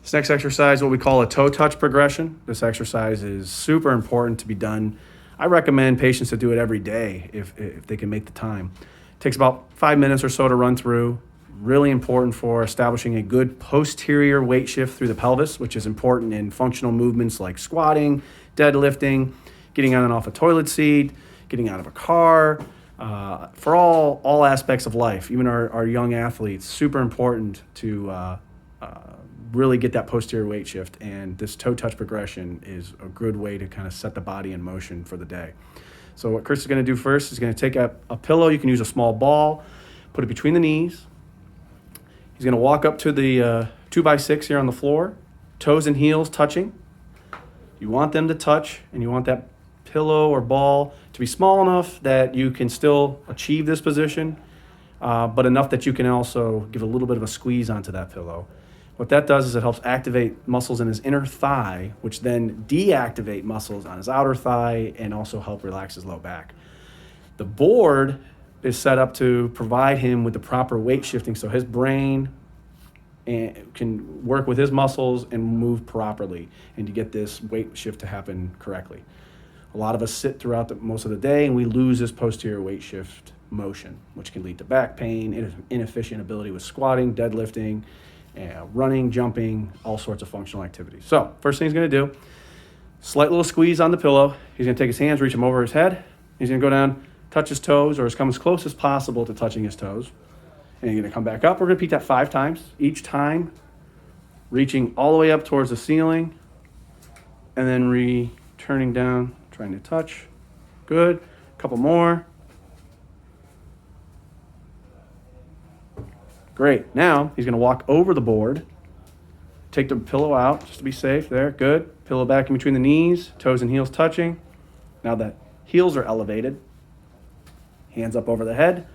This next exercise is what we call a toe touch progression. This exercise is super important to be done. I recommend patients to do it every day if they can make the time. It takes about 5 minutes or so to run through. Really important for establishing a good posterior weight shift through the pelvis, which is important in functional movements like squatting, deadlifting, getting on and off a toilet seat, getting out of a car, for all aspects of life, even our young athletes. Super important to really get that posterior weight shift, and this toe touch progression is a good way to kind of set the body in motion for the day. So what Chris is going to do first is going to take a pillow. You can use a small ball, put it between the knees. He's going to walk up to the 2x6 here on the floor, toes and heels touching. You want them to touch, and you want that pillow or ball to be small enough that you can still achieve this position, but enough that you can also give a little bit of a squeeze onto that pillow. What that does is it helps activate muscles in his inner thigh, which then deactivate muscles on his outer thigh and also help relax his low back. The board is set up to provide him with the proper weight shifting so his brain can work with his muscles and move properly and to get this weight shift to happen correctly. A lot of us sit throughout most of the day and we lose this posterior weight shift motion, which can lead to back pain, inefficient ability with squatting, deadlifting, running, jumping, all sorts of functional activities. So first thing he's going to do, slight little squeeze on the pillow. He's going to take his hands, reach them over his head. He's going to go down, touch his toes, or come as close as possible to touching his toes. And you're going to come back up. We're going to repeat that 5 times. Each time, reaching all the way up towards the ceiling, and then returning down, trying to touch. Good. A couple more. Great. Now he's going to walk over the board, take the pillow out just to be safe there. Good. Pillow back in between the knees, toes and heels touching. Now that heels are elevated, hands up over the head,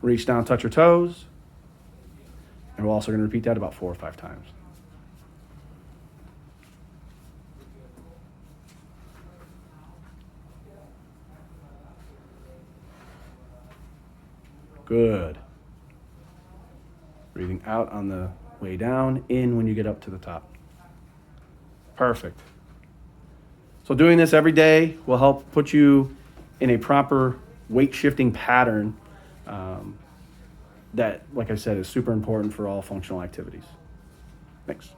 reach down, touch your toes. And we're also going to repeat that about 4 or 5 times. Good. Breathing out on the way down, in when you get up to the top. Perfect. So doing this every day will help put you in a proper weight shifting pattern that, like I said, is super important for all functional activities. Thanks.